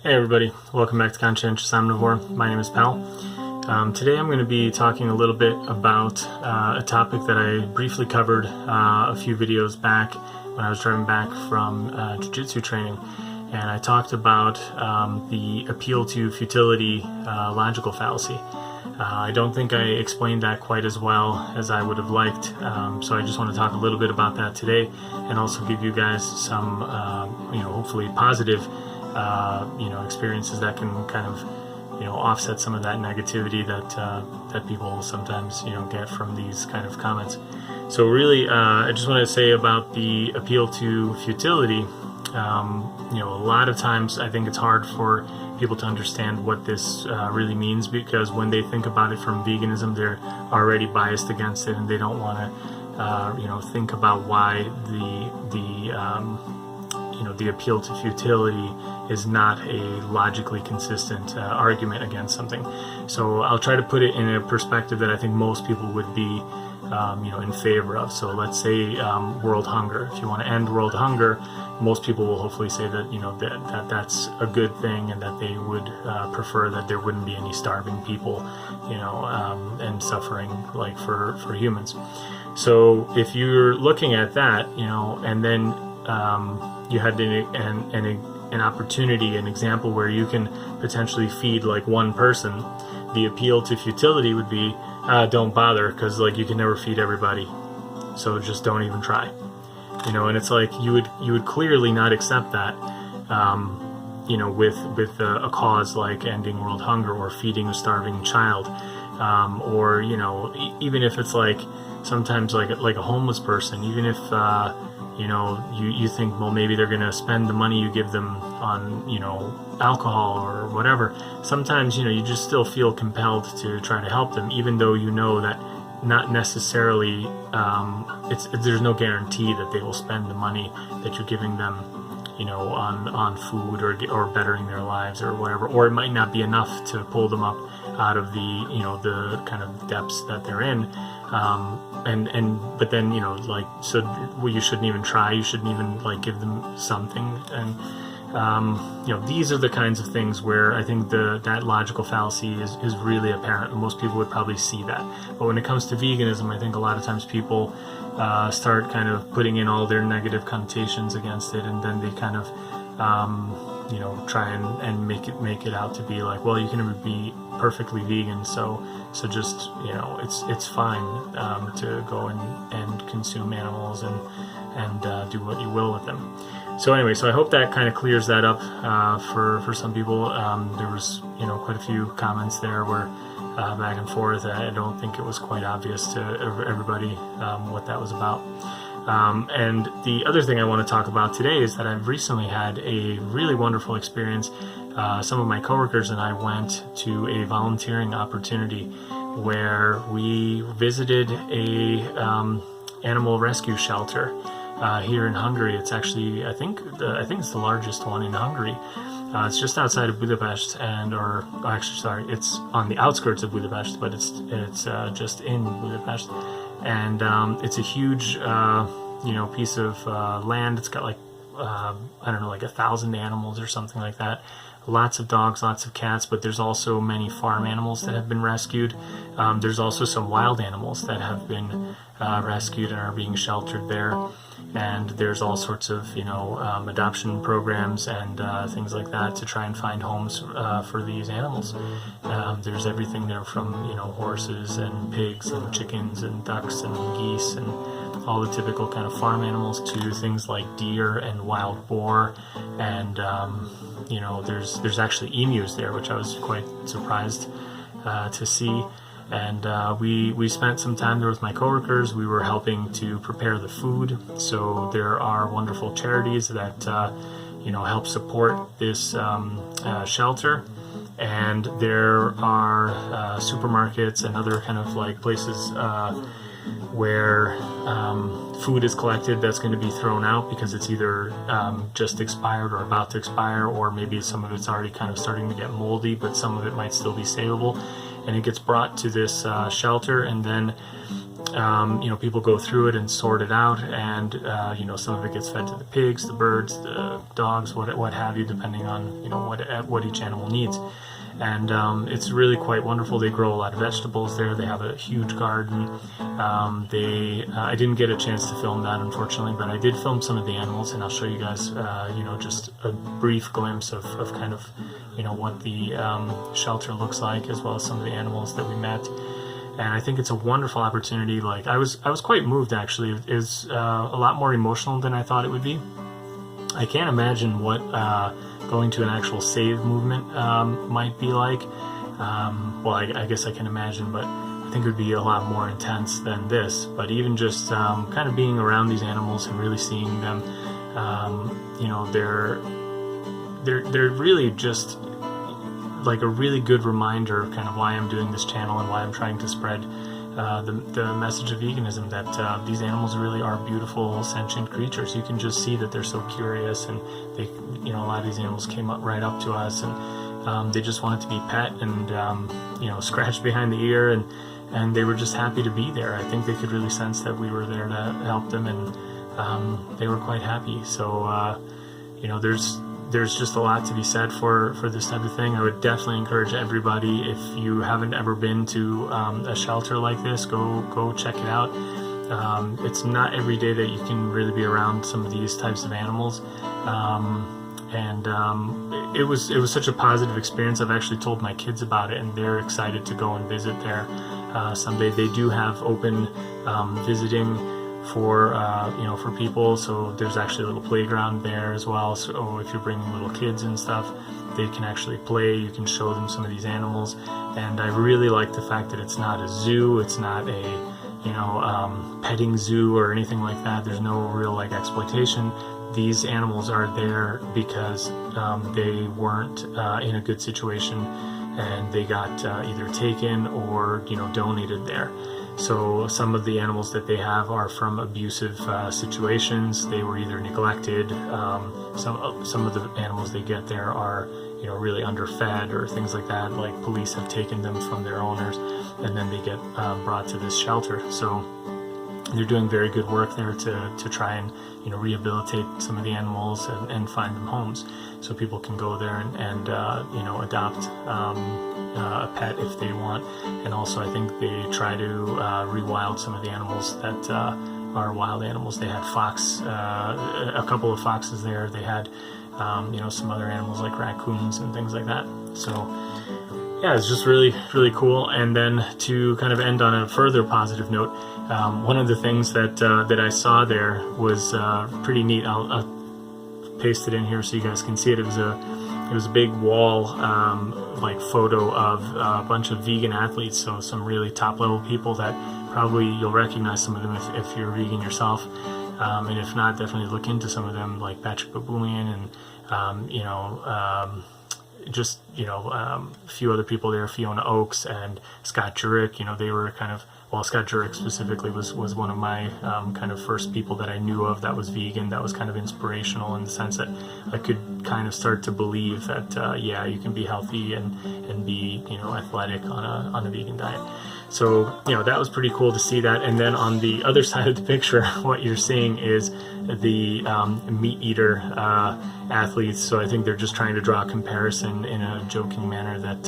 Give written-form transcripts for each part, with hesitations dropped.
Hey everybody, welcome back to Conscientious Omnivore. My name is Pal. Today I'm going to be talking a little bit about a topic that I briefly covered a few videos back when I was driving back from jiu-jitsu training, and I talked about the appeal to futility logical fallacy. I don't think I explained that quite as well as I would have liked, so I just want to talk a little bit about that today and also give you guys some hopefully positive experiences that can kind of, offset some of that negativity that people sometimes, get from these kind of comments. So really, I just want to say about the appeal to futility. A lot of times I think it's hard for people to understand what this really means, because when they think about it from veganism, they're already biased against it, and they don't want to, think about why the appeal to futility is not a logically consistent argument against something. So I'll try to put it in a perspective that I think most people would be, in favor of. So let's say world hunger. If you want to end world hunger, most people will hopefully say that that's a good thing, and that they would prefer that there wouldn't be any starving people, and suffering like for humans. So if you're looking at that, and then you had an opportunity, an example where you can potentially feed like one person, the appeal to futility would be don't bother, because you can never feed everybody, so just don't even try. And it's like you would clearly not accept that with a cause like ending world hunger or feeding a starving child, or even if it's like sometimes like a homeless person, even if you think, well, maybe they're going to spend the money you give them on, alcohol or whatever. Sometimes, you just still feel compelled to try to help them, even though you know that not necessarily, there's no guarantee that they will spend the money that you're giving them, on food or bettering their lives or whatever, or it might not be enough to pull them up out of the kind of depths that they're in. But then, you shouldn't even try, you shouldn't even give them something. And, these are the kinds of things where I think that logical fallacy is really apparent, and most people would probably see that. But when it comes to veganism, I think a lot of times people start kind of putting in all their negative connotations against it, and then they kind of, try and make it out to be like, well, you can never be perfectly vegan, so just, it's fine to go and consume animals and do what you will with them. So anyway, so I hope that kind of clears that up for some people. There was, quite a few comments there where back and forth. I don't think it was quite obvious to everybody what that was about. And the other thing I want to talk about today is that I've recently had a really wonderful experience. Some of my coworkers and I went to a volunteering opportunity where we visited a animal rescue shelter here in Hungary. It's actually, I think it's the largest one in Hungary. It's just outside of Budapest, it's on the outskirts of Budapest, but it's just in Budapest, and it's a huge piece of land. It's got like 1,000 animals or something like that. Lots of dogs, lots of cats, but there's also many farm animals that have been rescued. There's also some wild animals that have been rescued and are being sheltered there. And there's all sorts of, adoption programs and things like that to try and find homes for these animals. There's everything there from, horses and pigs and chickens and ducks and geese and all the typical kind of farm animals, to things like deer and wild boar. And, there's actually emus there, which I was quite surprised to see. And we spent some time there with my coworkers. We were helping to prepare the food. So there are wonderful charities that help support this shelter, and there are supermarkets and other kind of like places where food is collected that's going to be thrown out because it's either just expired or about to expire, or maybe some of it's already kind of starting to get moldy, but some of it might still be savable. And it gets brought to this shelter, and then people go through it and sort it out, and some of it gets fed to the pigs, the birds, the dogs, what have you, depending on what each animal needs. And it's really quite wonderful. They grow a lot of vegetables there. They have a huge garden. I didn't get a chance to film that, unfortunately, but I did film some of the animals, and I'll show you guys just a brief glimpse of kind of what the shelter looks like, as well as some of the animals that we met. And I think it's a wonderful opportunity. Like, I was quite moved, actually. It was a lot more emotional than I thought it would be. I can't imagine what going to an actual save movement might be like. I guess I can imagine, but I think it would be a lot more intense than this. But even just kind of being around these animals and really seeing them, they're really just like a really good reminder of kind of why I'm doing this channel and why I'm trying to spread the message of veganism, that these animals really are beautiful, sentient creatures. You can just see that they're so curious, and they, a lot of these animals came right up to us, and they just wanted to be pet and scratched behind the ear, and they were just happy to be there. I think they could really sense that we were there to help them, and they were quite happy. So there's just a lot to be said for this type of thing. I would definitely encourage everybody, if you haven't ever been to a shelter like this, go check it out. It's not every day that you can really be around some of these types of animals, it was such a positive experience. I've actually told my kids about it, and they're excited to go and visit there someday. They do have open visiting for people, so there's actually a little playground there as well. So if you're bringing little kids and stuff, they can actually play. You can show them some of these animals, and I really like the fact that it's not a zoo. It's not a petting zoo or anything like that. There's no real exploitation. These animals are there because they weren't in a good situation, and they got either taken or donated there. So some of the animals that they have are from abusive situations. They were either neglected. Some of the animals they get there are really underfed or things like that. Like, police have taken them from their owners, and then they get brought to this shelter. So they're doing very good work there to try and rehabilitate some of the animals and find them homes, so people can go there and adopt a pet if they want. And also, I think they try to rewild some of the animals that are wild animals. They had a couple of foxes there. They had some other animals like raccoons and things like that. So yeah, it's just really, really cool. And then to kind of end on a further positive note, one of the things that I saw there was pretty neat. I'll paste it in here so you guys can see it. It was a big wall photo of a bunch of vegan athletes, so some really top level people that probably you'll recognize some of them if you're vegan yourself, and if not, definitely look into some of them, like Patrick Baboulian and a few other people there, Fiona Oakes and Scott Jurek. They were kind of, Scott Jurek specifically was one of my kind of first people that I knew of that was vegan, that was kind of inspirational in the sense that I could kind of start to believe that, you can be healthy and be, athletic on a vegan diet. So, that was pretty cool to see that. And then on the other side of the picture, what you're seeing is the meat eater athletes. So I think they're just trying to draw a comparison in a joking manner that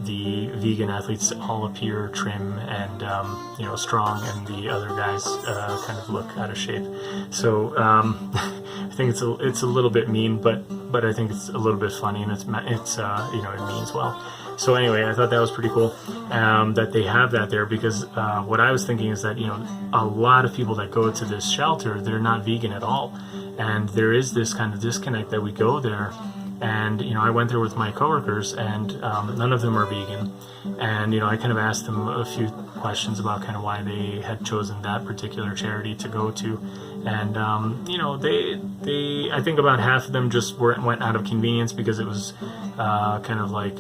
the vegan athletes all appear trim and strong, and the other guys kind of look out of shape. So I think it's a little bit mean, but I think it's a little bit funny, and it means well. So anyway, I thought that was pretty cool that they have that there, because what I was thinking is that a lot of people that go to this shelter, they're not vegan at all, and there is this kind of disconnect that we go there. And, I went there with my coworkers, and none of them are vegan. And, I kind of asked them a few questions about kind of why they had chosen that particular charity to go to. And, they I think about half of them just went out of convenience, because it was kind of like,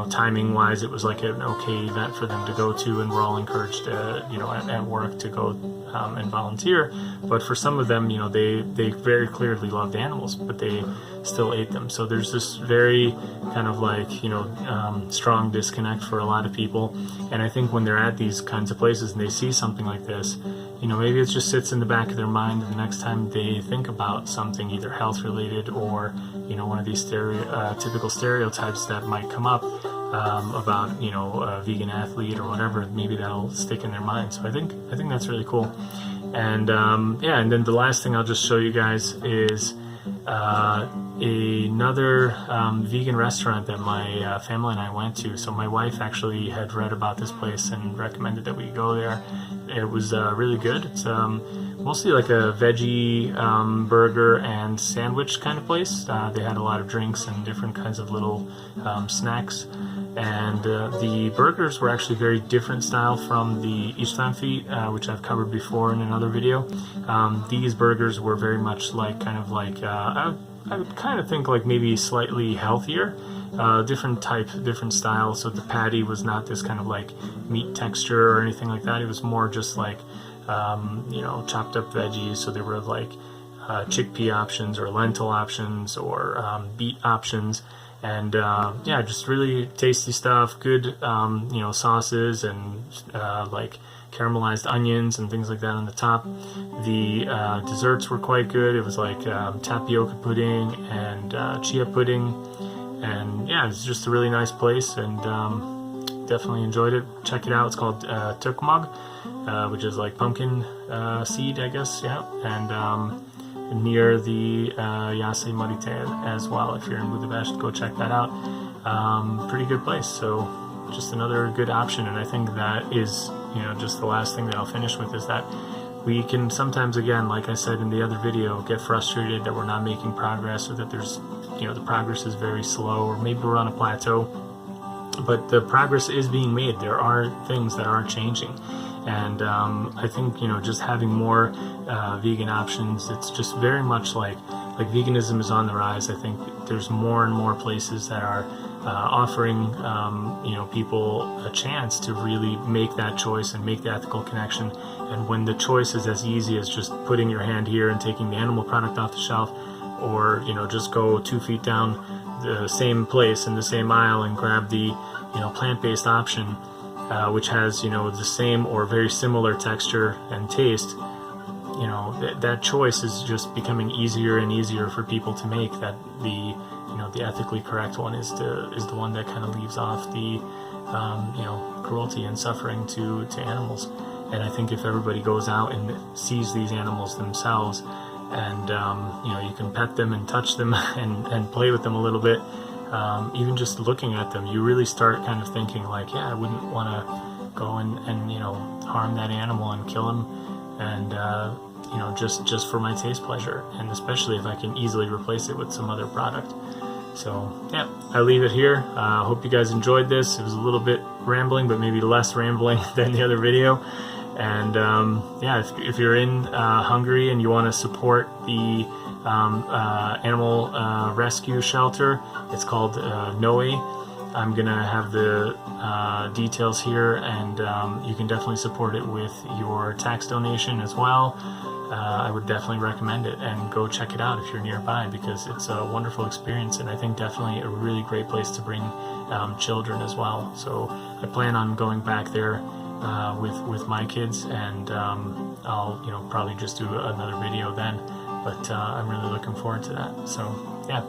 timing wise, it was like an okay event for them to go to, and we're all encouraged to, at work to go and volunteer. But for some of them, you know, they very clearly loved animals, but they still ate them. So there's this very kind of like, you know, strong disconnect for a lot of people. And I think when they're at these kinds of places and they see something like this, you know, maybe it just sits in the back of their mind, and the next time they think about something either health related or, you know, one of these typical stereotypes that might come up about, you know, a vegan athlete or whatever, maybe that'll stick in their mind. So I think that's really cool. And yeah, and then the last thing I'll just show you guys is another vegan restaurant that my family and I went to. So my wife actually had read about this place and recommended that we go there. It was really good. It's mostly like a veggie burger and sandwich kind of place. They had a lot of drinks and different kinds of little snacks. And the burgers were actually very different style from the Istedenfeet, which I've covered before in another video. These burgers were very much like I would kind of think like maybe slightly healthier, different type, different style. So the patty was not this kind of like meat texture or anything like that. It was more just like you know, chopped up veggies. So there were like chickpea options or lentil options or beet options. And yeah, just really tasty stuff. Good, you know, sauces and like caramelized onions and things like that on the top. The desserts were quite good. It was like tapioca pudding and chia pudding, and yeah, it's just a really nice place, and definitely enjoyed it. Check it out. It's called Tukmag, which is like pumpkin seed, I guess. Yeah, and near the Yase Maritel as well. If you're in Budapest, go check that out. Pretty good place. So just another good option. And I think that is, you know, just the last thing that I'll finish with is that we can sometimes, again, like I said in the other video, get frustrated that we're not making progress, or that there's, you know, the progress is very slow, or maybe we're on a plateau. But the progress is being made. There are things that are changing. And I think, you know, just having more vegan options, it's just very much like veganism is on the rise. I think there's more and more places that are offering, you know, people a chance to really make that choice and make the ethical connection. And when the choice is as easy as just putting your hand here and taking the animal product off the shelf, or, you know, just go 2 feet down the same place in the same aisle and grab the, you know, plant-based option, which has, you know, the same or very similar texture and taste, you know, that choice is just becoming easier and easier for people to make. That the, you know, the ethically correct one is the one that kind of leaves off the, you know, cruelty and suffering to animals. And I think if everybody goes out and sees these animals themselves, and you know, you can pet them and touch them and play with them a little bit. Even just looking at them, you really start kind of thinking like, yeah, I wouldn't want to go and you know, harm that animal and kill him, and you know, just for my taste pleasure, and especially if I can easily replace it with some other product. So yeah, I leave it here. Hope you guys enjoyed this. It was a little bit rambling, but maybe less rambling than the other video. And yeah, if you're in Hungary and you want to support the animal rescue shelter, it's called Noe. I'm gonna have the details here, and you can definitely support it with your tax donation as well. I would definitely recommend it, and go check it out if you're nearby, because it's a wonderful experience, and I think definitely a really great place to bring children as well. So I plan on going back there with my kids, and I'll, you know, probably just do another video then, but I'm really looking forward to that. So yeah,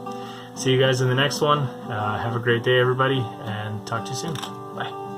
see you guys in the next one. Have a great day, everybody, and talk to you soon. Bye.